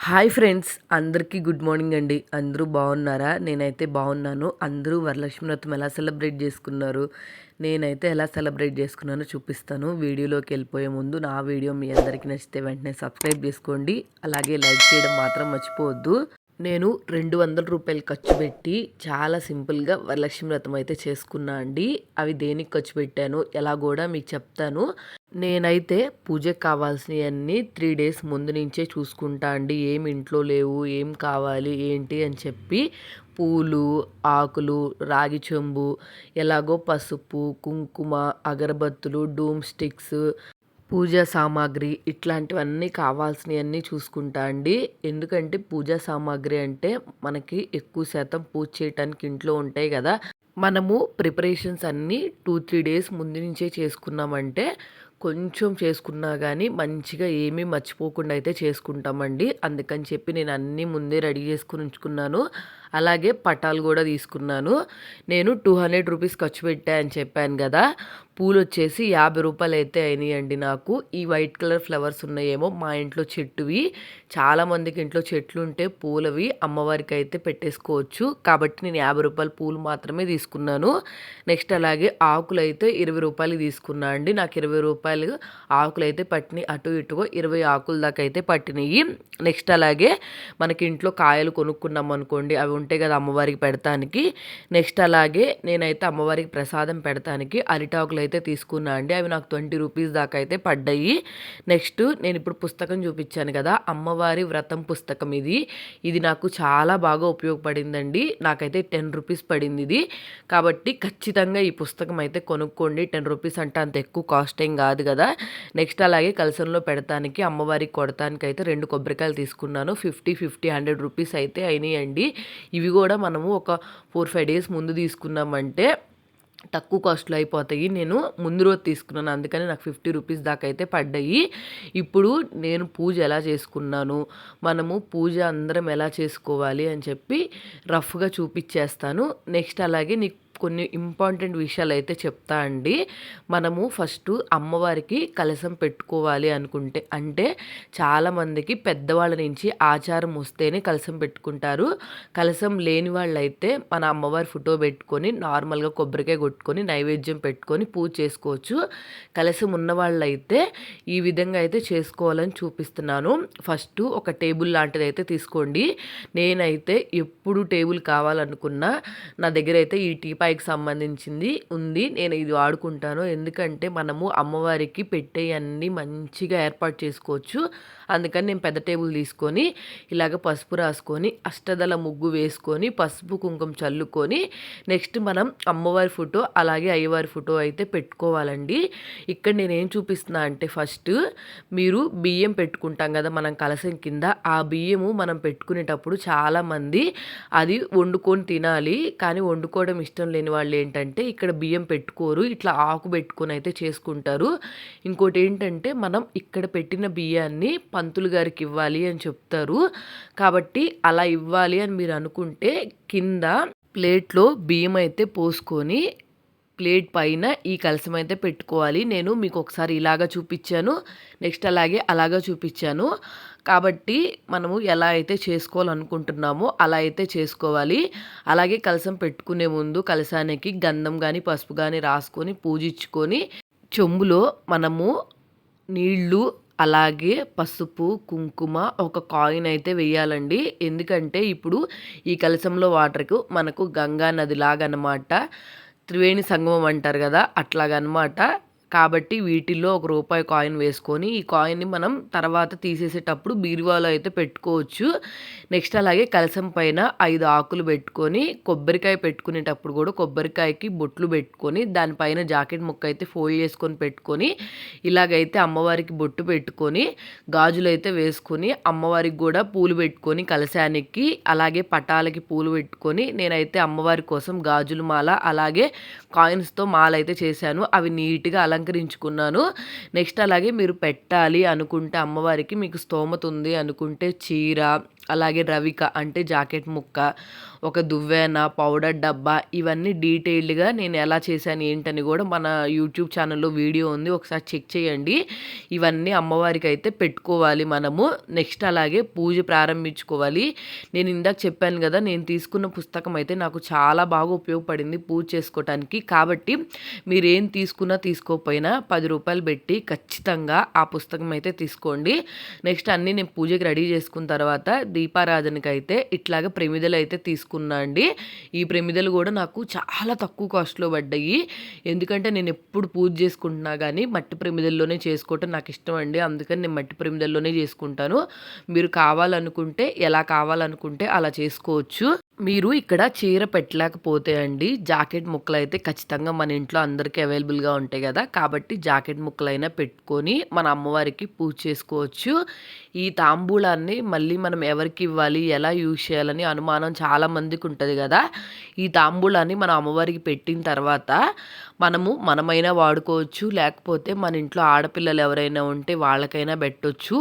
Hi friends, అందరికీ good morning అండి. అందరూ బాగున్నారా? నేనైతే బాగున్నాను. అందరూ వరలక్ష్మి వ్రతం ఎలా సెలబ్రేట్ చేసుకున్నారు, నేనైతే ఎలా సెలబ్రేట్ చేసుకున్నానో చూపిస్తాను. వీడియోలోకి వెళ్ళిపోయే ముందు నా వీడియో మీ అందరికీ నచ్చితే వెంటనే సబ్స్క్రైబ్ చేసుకోండి. అలాగే లైక్ చేయడం మాత్రం మర్చిపోవద్దు. నేను ₹200 ఖర్చు పెట్టి చాలా సింపుల్గా వరలక్ష్మి వ్రతం అయితే చేసుకున్నా అండి. అవి దేనికి ఖర్చు పెట్టాను ఎలా కూడా మీకు చెప్తాను. నేనైతే పూజకు కావాల్సినవన్నీ 3 డేస్ ముందు నుంచే చూసుకుంటా అండి. ఏం ఇంట్లో లేవు, ఏం కావాలి ఏంటి అని చెప్పి పూలు, ఆకులు, రాగి చెంబు, ఎలాగో పసుపు, కుంకుమ, అగరబత్తులు, డూమ్ స్టిక్స్, పూజా సామాగ్రి ఇట్లాంటివన్నీ కావాల్సినవన్నీ చూసుకుంటా అండి. ఎందుకంటే పూజా సామాగ్రి అంటే మనకి ఎక్కువ శాతం పూజ చేయటానికి ఇంట్లో ఉంటాయి కదా. మనము ప్రిపరేషన్స్ అన్నీ 2-3 డేస్ ముందు నుంచే చేసుకున్నామంటే కొంచెం చేసుకున్నా కానీ మంచిగా ఏమీ మర్చిపోకుండా అయితే చేసుకుంటామండి. అందుకని చెప్పి నేను అన్నీ ముందే రెడీ చేసుకుని ఉంచుకున్నాను. అలాగే పటాలు కూడా తీసుకున్నాను. నేను ₹200 ఖర్చు పెట్టా అని చెప్పాను కదా. పూలు వచ్చేసి ₹50 అయితే అయినాయండి నాకు. ఈ వైట్ కలర్ ఫ్లవర్స్ ఉన్నాయేమో మా ఇంట్లో చెట్టువి. చాలామందికి ఇంట్లో చెట్లు ఉంటే పూలవి అమ్మవారికి అయితే పెట్టేసుకోవచ్చు. కాబట్టి నేను ₹50 పూలు మాత్రమే తీసుకున్నాను. నెక్స్ట్ అలాగే ఆకులు అయితే ₹20 తీసుకున్నా అండి. నాకు ₹20 ఆకులు అయితే పట్టినాయి. అటు ఇటుగా 20 ఆకుల దాకా అయితే పట్టినాయి. నెక్స్ట్ అలాగే మనకి ఇంట్లో కాయలు కొనుక్కున్నాం అనుకోండి, అవి ఉంటాయి కదా అమ్మవారికి పెడతానికి. నెక్స్ట్ అలాగే నేనైతే అమ్మవారికి ప్రసాదం పెడతానికి అరిటాకులు అయితే తీసుకున్నా అండి. అవి నాకు ₹20 దాకా అయితే పడ్డాయి. నెక్స్ట్ నేను ఇప్పుడు పుస్తకం చూపించాను కదా, అమ్మవారి వ్రతం పుస్తకం ఇది. ఇది నాకు చాలా బాగా ఉపయోగపడిందండి. నాకైతే ₹10 పడింది ఇది. కాబట్టి ఖచ్చితంగా ఈ పుస్తకం అయితే కొనుక్కోండి. ₹10 అంటే అంత ఎక్కువ కాస్ట్ ఏం కాదు కదా. నెక్స్ట్ అలాగే కలశంలో పెడతానికి అమ్మవారికి కొడతానికి అయితే 2 కొబ్బరికాయలు తీసుకున్నాను. 50, 50, ₹100 అయితే అయినాయండి. ఇవి కూడా మనము ఒక 4-5 డేస్ ముందు తీసుకున్నామంటే తక్కువ కాస్ట్లో అయిపోతాయి. నేను ముందు రోజు తీసుకున్నాను, అందుకని నాకు ₹50 దాకా అయితే పడ్డాయి. ఇప్పుడు నేను పూజ ఎలా చేసుకున్నాను, మనము పూజ అందరం ఎలా చేసుకోవాలి అని చెప్పి రఫ్గా చూపించేస్తాను. నెక్స్ట్ అలాగే నీకు కొన్ని ఇంపార్టెంట్ విషయాలు అయితే చెప్తా అండి. మనము ఫస్ట్ అమ్మవారికి కలశం పెట్టుకోవాలి అనుకుంటే, అంటే చాలామందికి పెద్దవాళ్ళ నుంచి ఆచారం వస్తేనే కలశం పెట్టుకుంటారు. కలశం లేని వాళ్ళైతే మన అమ్మవారి ఫోటో పెట్టుకొని నార్మల్గా కొబ్బరికాయ కొట్టుకొని నైవేద్యం పెట్టుకొని పూజ చేసుకోవచ్చు. కలశం ఉన్న వాళ్ళైతే ఈ విధంగా అయితే చేసుకోవాలని చూపిస్తున్నాను. ఫస్ట్ ఒక టేబుల్ లాంటిది అయితే తీసుకోండి. నేనైతే ఎప్పుడు టేబుల్ కావాలనుకున్నా నా దగ్గర అయితే ఈ టీపాయ్కి సంబంధించింది ఉంది. నేను ఇది వాడుకుంటాను. ఎందుకంటే మనము అమ్మవారికి పెట్టేయన్నీ మంచిగా ఏర్పాటు చేసుకోవచ్చు. అందుకని నేను పెద్ద టేబుల్ తీసుకొని ఇలాగ పసుపు రాసుకొని అష్టదళ ముగ్గు వేసుకొని పసుపు కుంకుమ చల్లుకొని నెక్స్ట్ మనం అమ్మవారి ఫోటో అలాగే అయ్యవారి ఫోటో అయితే పెట్టుకోవాలండి. ఇక్కడ నేనేం చూపిస్తున్నా అంటే ఫస్ట్ మీరు బియ్యం పెట్టుకుంటాం కదా మనం కలశం కింద, ఆ బియ్యము మనం పెట్టుకునేటప్పుడు చాలామంది అది వండుకొని తినాలి, కానీ వండుకోవడం ఇష్టం లేని వాళ్ళు ఏంటంటే ఇక్కడ బియ్యం పెట్టుకోరు, ఇట్లా ఆకు పెట్టుకొని అయితే చేసుకుంటారు. ఇంకోటి ఏంటంటే మనం ఇక్కడ పెట్టిన బియ్యాన్ని పంతులు గారికి ఇవ్వాలి అని చెప్తారు. కాబట్టి అలా ఇవ్వాలి అని మీరు అనుకుంటే కింద ప్లేట్లో బియ్యం అయితే పోసుకొని ప్లేట్ పైన ఈ కలశం అయితే పెట్టుకోవాలి. నేను మీకు ఒకసారి ఇలాగా చూపించాను, నెక్స్ట్ అలాగా చూపించాను. కాబట్టి మనము ఎలా అయితే చేసుకోవాలనుకుంటున్నామో అలా అయితే చేసుకోవాలి. అలాగే కలశం పెట్టుకునే ముందు కలశానికి గంధం కానీ పసుపు కానీ రాసుకొని పూజించుకొని చెంబులో మనము నీళ్ళు అలాగే పసుపు కుంకుమ ఒక కాయిన్ అయితే వేయాలండి. ఎందుకంటే ఇప్పుడు ఈ కలశంలో వాటర్కు మనకు గంగా నది లాగా అనమాట, త్రివేణి సంగమం అంటారు కదా అట్లాగనమాట. కాబట్టి వీటిల్లో ₹1 కాయిన్ వేసుకొని ఈ కాయిన్ని మనం తర్వాత తీసేసేటప్పుడు బీరువాలో అయితే పెట్టుకోవచ్చు. నెక్స్ట్ అలాగే కలశం పైన 5 ఆకులు పెట్టుకొని కొబ్బరికాయ పెట్టుకునేటప్పుడు కూడా కొబ్బరికాయకి బొట్లు పెట్టుకొని దానిపైన జాకెట్ ముక్క అయితే ఫోల్డ్ చేసుకొని పెట్టుకొని ఇలాగైతే అమ్మవారికి బొట్టు పెట్టుకొని గాజులు అయితే వేసుకొని అమ్మవారికి కూడా పూలు పెట్టుకొని కలశానికి అలాగే పటాలకి పూలు పెట్టుకొని నేనైతే అమ్మవారి కోసం గాజుల మాల అలాగే కాయిన్స్తో మాల అయితే చేశాను. అవి నీట్గా అలంకరించుకున్నాను. నెక్స్ట్ అలాగే మీరు పెట్టాలి అనుకుంటే అమ్మవారికి మీకు స్తోమత ఉంది అనుకుంటే చీర అలాగే రవిక అంటే జాకెట్ ముక్క, ఒక దువ్వెన, పౌడర్ డబ్బా ఇవన్నీ డీటెయిల్డ్‌గా నేను ఎలా చేశాను ఏంటని కూడా మన యూట్యూబ్ ఛానల్‌లో వీడియో ఉంది. ఒకసారి చెక్ చేయండి. ఇవన్నీ అమ్మవారికైతే పెట్టుకోవాలి మనము. నెక్స్ట్ అలాగే పూజ ప్రారంభించుకోవాలి. నేను ఇందాక చెప్పాను కదా! నేను తీసుకున్న పుస్తకం అయితే నాకు చాలా బాగా ఉపయోగపడింది పూజ చేసుకోవటానికి. కాబట్టి మీరేం తీసుకున్నా తీసుకోకపోయినా ₹10 పెట్టి ఖచ్చితంగా ఆ పుస్తకం అయితే తీసుకోండి. నెక్స్ట్ అన్నీ నేను పూజకి రెడీ చేసుకున్న తర్వాత దీపారాధనకైతే ఇట్లాగ ప్రమిదలైతే తీసుకున్నా అండి. ఈ ప్రమిదలు కూడా నాకు చాలా తక్కువ కాస్ట్‌లో పడ్డాయి. ఎందుకంటే నేను ఎప్పుడు పూజ చేసుకుంటున్నా గానీ మట్టి ప్రమిదల్లోనే చేసుకోవటం నాకు ఇష్టం అండి. అందుకని నేను మట్టి ప్రమిదల్లోనే చేసుకుంటాను. మీరు కావాలనుకుంటే ఎలా కావాలనుకుంటే అలా చేసుకోవచ్చు. మీరు ఇక్కడ చీర పెట్టలేకపోతే అండి, జాకెట్ ముక్కలైతే ఖచ్చితంగా మన ఇంట్లో అందరికీ అవైలబుల్‌గా ఉంటాయి గదా! కాబట్టి జాకెట్ ముక్కలైనా పెట్టుకొని మన అమ్మవారికి పూజ చేసుకోవచ్చు. ఈ తాంబూలాన్ని మళ్ళీ మనం ఎవరికి ఇవ్వాలి, ఎలా యూజ్ చేయాలని అనుమానం చాలా మందికి ఉంటది గదా! ఈ తాంబూలాన్ని మనం అమ్మవారికి పెట్టిన తర్వాత మనమైనా వాడుకోవచ్చు. లేకపోతే మన ఇంట్లో ఆడపిల్లలు ఎవరైనా ఉంటే వాళ్ళకైనా పెట్టొచ్చు.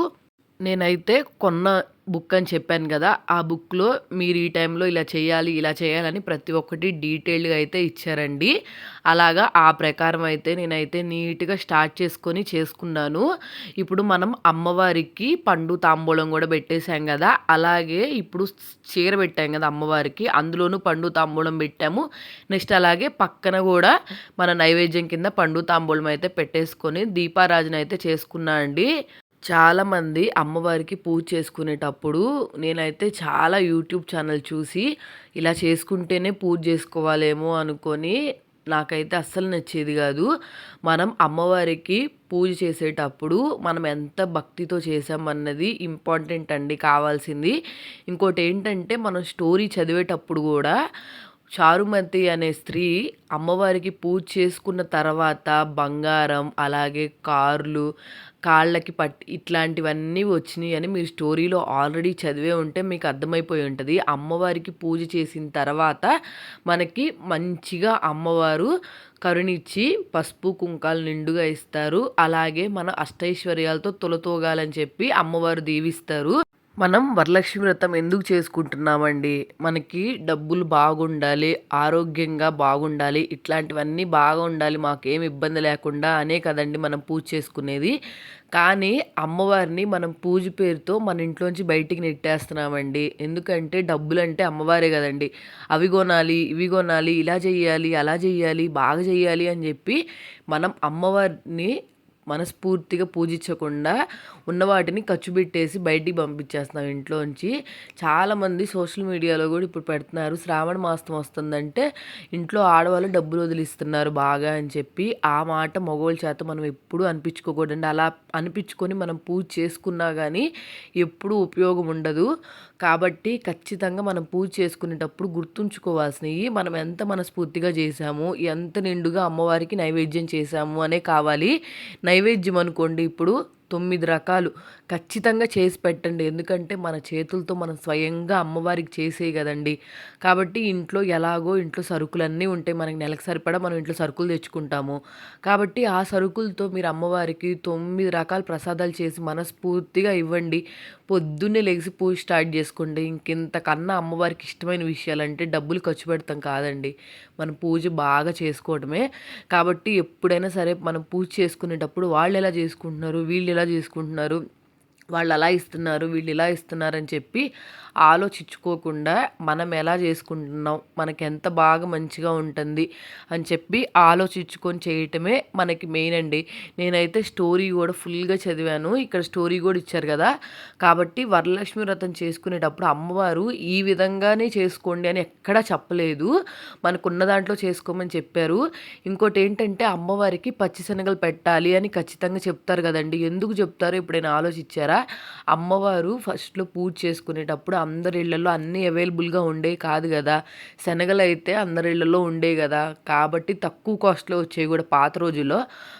నేనైతే కొన్న బుక్ అని చెప్పాను గదా! ఆ బుక్‌లో మీరు ఈ టైంలో ఇలా చేయాలి, ఇలా చేయాలని ప్రతి ఒక్కటి డీటెయిల్డ్‌గా అయితే ఇచ్చారండి. అలాగా ఆ ప్రకారం అయితే నేనైతే నీట్‌గా స్టార్ట్ చేసుకున్నాను. ఇప్పుడు మనం అమ్మవారికి పండు తాంబూలం గూడా పెట్టేసాం గదా! అలాగే ఇప్పుడు చీర పెట్టాం గదా అమ్మవారికి, అందులోనూ పండు తాంబూలం పెట్టాము. నెక్స్ట్ అలాగే పక్కన గూడా మన నైవేద్యం కింద పండు తాంబూలం అయితే పెట్టేసుకొని దీపారాజన అయితే చేసుకున్నా అండి. చాలామంది అమ్మవారికి పూజ చేసుకునేటప్పుడు నేనైతే చాలా యూట్యూబ్ ఛానల్ చూసి ఇలా చేసుకుంటేనే పూజ చేసుకోవాలేమో అనుకొని నాకైతే అస్సలు నచ్చేది కాదు. మనం అమ్మవారికి పూజ చేసేటప్పుడు మనం ఎంత భక్తితో చేసామన్నది ఇంపార్టెంట్ అండి కావాల్సింది. ఇంకోటి ఏంటంటే మనం స్టోరీ చదివేటప్పుడు కూడా చారుమతి అనే స్త్రీ అమ్మవారికి పూజ చేసుకున్న తర్వాత బంగారం, అలాగే కార్లు, కాళ్ళకి ఇట్లాంటివన్నీ వచ్చినాయి అని మీరు స్టోరీలో ఆల్రెడీ చదివే ఉంటే మీకు అర్థమైపోయి ఉంటుంది. అమ్మవారికి పూజ చేసిన తర్వాత మనకి మంచిగా అమ్మవారు కరుణిచ్చి పసుపు, కుంకాలు నిండుగా ఇస్తారు. అలాగే మన అష్టైశ్వర్యాలతో తులతూగాలని చెప్పి అమ్మవారు దీవిస్తారు. మనం వరలక్ష్మి వ్రతం ఎందుకు చేసుకుంటున్నామండి? మనకి డబ్బులు బాగుండాలి, ఆరోగ్యంగా బాగుండాలి, ఇట్లాంటివన్నీ బాగా ఉండాలి, మాకేమి ఇబ్బంది లేకుండా అనే కదండీ మనం పూజ చేసుకునేది. కానీ అమ్మవారిని మనం పూజ పేరుతో మన ఇంట్లోంచి బయటికి నెట్టేస్తున్నామండి. ఎందుకంటే డబ్బులంటే అమ్మవారే కదండీ! అవి కొనాలి, ఇవి కొనాలి, ఇలా చెయ్యాలి, అలా చెయ్యాలి, బాగా చెయ్యాలి అని చెప్పి మనం అమ్మవారిని మనస్ఫూర్తిగా పూజించకుండా ఉన్న వాటిని ఖర్చు పెట్టేసి బయటికి పంపించేస్తున్నాం ఇంట్లోంచి. చాలామంది సోషల్ మీడియాలో కూడా ఇప్పుడు పెడుతున్నారు, శ్రావణ మాసం వస్తుందంటే ఇంట్లో ఆడవాళ్ళు డబ్బులు వదిలిస్తున్నారు బాగా అని చెప్పి. ఆ మాట మగవాళ్ళ చేత మనం ఎప్పుడూ అనిపించుకోకూడదండి. అలా అనిపించుకొని మనం పూజ చేసుకున్నా కానీ ఎప్పుడూ ఉపయోగం ఉండదు. కాబట్టి ఖచ్చితంగా మనం పూజ చేసుకునేటప్పుడు గుర్తుంచుకోవాల్సినవి మనం ఎంత మనస్ఫూర్తిగా చేశాము, ఎంత నిండుగా అమ్మవారికి నైవేద్యం చేశాము అనే కావాలి. నైవేద్యం అనుకోండి ఇప్పుడు 9 రకాలు ఖచ్చితంగా చేసి పెట్టండి. ఎందుకంటే మన చేతులతో మనం స్వయంగా అమ్మవారికి చేసేయి కదండీ! కాబట్టి ఇంట్లో సరుకులన్నీ ఉంటాయి. మనకి నెలకు సరిపడా మనం ఇంట్లో సరుకులు తెచ్చుకుంటాము. కాబట్టి ఆ సరుకులతో మీరు అమ్మవారికి 9 రకాల ప్రసాదాలు చేసి మనస్ఫూర్తిగా ఇవ్వండి. పొద్దున్నే లెగిసి పూజ స్టార్ట్ చేసుకోండి. ఇంకింతకన్నా అమ్మవారికి ఇష్టమైన విషయాలంటే డబ్బులు ఖర్చు పెడతాం కాదండి. మనం పూజ బాగా చేసుకోవడమే. కాబట్టి ఎప్పుడైనా సరే మనం పూజ చేసుకునేటప్పుడు వాళ్ళు ఎలా చేసుకుంటున్నారు, వీళ్ళు ఎలా చేసుకుంటున్నారు, వాళ్ళు అలా ఇస్తున్నారు, వీళ్ళు ఇలా ఇస్తున్నారని చెప్పి ఆలోచించుకోకుండా మనం ఎలా చేసుకుంటున్నాం, మనకెంత బాగా మంచిగా ఉంటుంది అని చెప్పి ఆలోచించుకొని చేయటమే మనకి మెయిన్ అండి. నేనైతే స్టోరీ కూడా ఫుల్గా చదివాను. ఇక్కడ స్టోరీ కూడా ఇచ్చారు కదా! కాబట్టి వరలక్ష్మి వ్రతం చేసుకునేటప్పుడు అమ్మవారు ఈ విధంగానే చేసుకోండి అని ఎక్కడా చెప్పలేదు. మనకున్న దాంట్లో చేసుకోమని చెప్పారు. ఇంకోటి ఏంటంటే అమ్మవారికి పచ్చిశనగలు పెట్టాలి అని ఖచ్చితంగా చెప్తారు కదండి. ఎందుకు చెప్తారో ఎప్పుడైనా ఆలోచించారా? అమ్మవారు ఫస్ట్‌లో పూజ చేసుకునేటప్పుడు అందరి ఇళ్లలో అన్నీ అవైలబుల్‌గా ఉండేవి కాదు గదా! శనగలైతే అందరి ఇళ్లలో ఉండేవి గదా! కాబట్టి తక్కువ కాస్ట్‌లో వచ్చేవి గూడా పాత రోజుల్లో.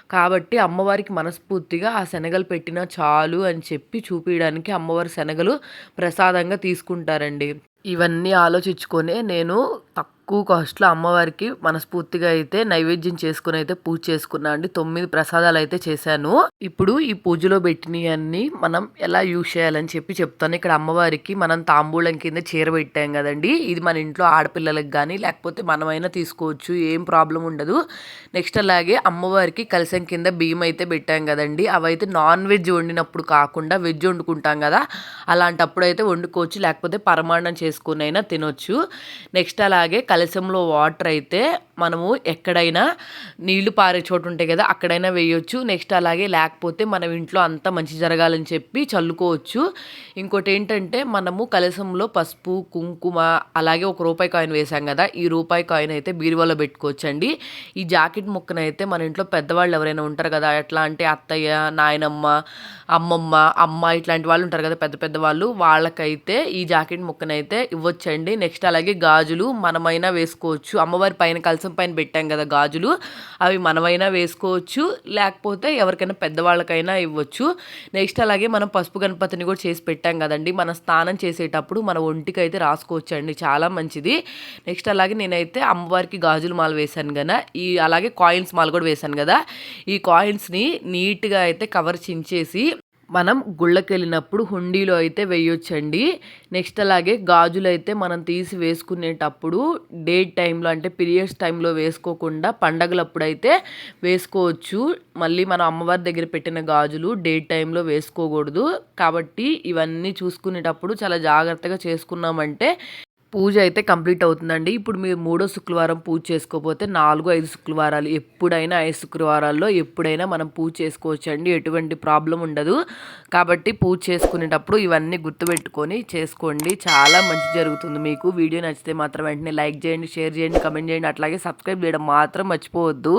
కాబట్టి అమ్మవారికి మనస్ఫూర్తిగా ఆ శనగలు పెట్టినా చాలు అని చెప్పి చూపియడానికి అమ్మవారు శనగలు ప్రసాదంగా తీసుకుంటారండి. ఇవన్నీ ఆలోచించుకొనే నేను తక్కువ తక్కువ కాస్ట్‌లో అమ్మవారికి మనస్ఫూర్తిగా అయితే నైవేద్యం చేసుకొని అయితే పూజ చేసుకున్నా అండి. 9 ప్రసాదాలు అయితే చేశాను. ఇప్పుడు ఈ పూజలో పెట్టినయన్నీ మనం ఎలా యూజ్ చేయాలని చెప్తాను. ఇక్కడ అమ్మవారికి మనం తాంబూలం కింద చీర పెట్టాం కదండీ! ఇది మన ఇంట్లో ఆడపిల్లలకి గానీ, లేకపోతే మనమైనా తీసుకోవచ్చు. ఏం ప్రాబ్లమ్ ఉండదు. నెక్స్ట్ అలాగే అమ్మవారికి కలశం కింద బియ్యం అయితే పెట్టాం కదండీ! అవైతే నాన్ వెజ్ వండినప్పుడు కాకుండా వెజ్ వండుకుంటాం కదా! అలాంటప్పుడు అయితే వండుకోవచ్చు. లేకపోతే పరమాన్నం చేసుకొనైనా తినొచ్చు. నెక్స్ట్ అలాగే కలశంలో వాటర్ అయితే మనము ఎక్కడైనా నీళ్లు పారే చోటు ఉంటాయి కదా, అక్కడైనా వేయొచ్చు. నెక్స్ట్ అలాగే లేకపోతే మనం ఇంట్లో అంతా మంచి జరగాలని చెప్పి చల్లుకోవచ్చు. ఇంకోటి ఏంటంటే మనము కలశంలో పసుపు, కుంకుమ అలాగే ఒక రూపాయి కాయిన్ వేసాం కదా, ఈ రూపాయి కాయిన్ అయితే బీరువాలో పెట్టుకోవచ్చండి. ఈ జాకెట్ ముక్కనైతే మన ఇంట్లో పెద్దవాళ్ళు ఎవరైనా ఉంటారు కదా, ఎట్లా అంటే అత్తయ్య, నాయనమ్మ, అమ్మమ్మ, అమ్మ ఇట్లాంటి వాళ్ళు ఉంటారు కదా, పెద్ద పెద్ద వాళ్ళు, వాళ్ళకైతే ఈ జాకెట్ ముక్కనైతే ఇవ్వచ్చండి. నెక్స్ట్ అలాగే గాజులు మనమైనా వేసుకోవచ్చు. అమ్మవారి పైన కలసం పైన పెట్టాం కదా గాజులు, అవి మనమైనా వేసుకోవచ్చు. లేకపోతే ఎవరికైనా పెద్దవాళ్ళకైనా ఇవ్వచ్చు. నెక్స్ట్ అలాగే మనం పసుపు గణపతిని కూడా చేసి పెట్టాం కదండి, మనం స్నానం చేసేటప్పుడు మన ఒంటికి అయితే రాసుకోవచ్చు అండి, చాలా మంచిది. నెక్స్ట్ అలాగే నేనైతే అమ్మవారికి గాజులు మాల వేశాను కదా, అలాగే కాయిన్స్ మాల కూడా వేశాను కదా, ఈ కాయిన్స్ని నీట్గా అయితే కవర్ చించేసి మనం గుళ్ళకెళ్ళినప్పుడు హుండీలో అయితే వేయొచ్చండి. నెక్స్ట్ అలాగే గాజులు అయితే మనం తీసి వేసుకునేటప్పుడు డేట్ టైంలో అంటే పీరియడ్స్ టైంలో వేసుకోకుండా పండగలప్పుడు అయితే వేసుకోవచ్చు. మళ్ళీ మనం అమ్మవారి దగ్గర పెట్టిన గాజులు డేట్ టైంలో వేసుకోకూడదు. కాబట్టి ఇవన్నీ చూసుకునేటప్పుడు చాలా జాగ్రత్తగా చేసుకున్నామంటే పూజ అయితే కంప్లీట్ అవుతుందండి. ఇప్పుడు మీరు 3వ శుక్రవారం పూజ చేసుకోకపోతే 4, 5 శుక్రవారాలు ఎప్పుడైనా 5 శుక్రవారాల్లో ఎప్పుడైనా మనం పూజ చేసుకోవచ్చండి. ఎటువంటి ప్రాబ్లం ఉండదు. కాబట్టి పూజ చేసుకునేటప్పుడు ఇవన్నీ గుర్తుపెట్టుకొని చేసుకోండి. చాలా మంచి జరుగుతుంది మీకు. వీడియో నచ్చితే మాత్రం వెంటనే లైక్ చేయండి, షేర్ చేయండి, కమెంట్ చేయండి. అట్లాగే సబ్స్క్రైబ్ చేయడం మాత్రం మర్చిపోవద్దు.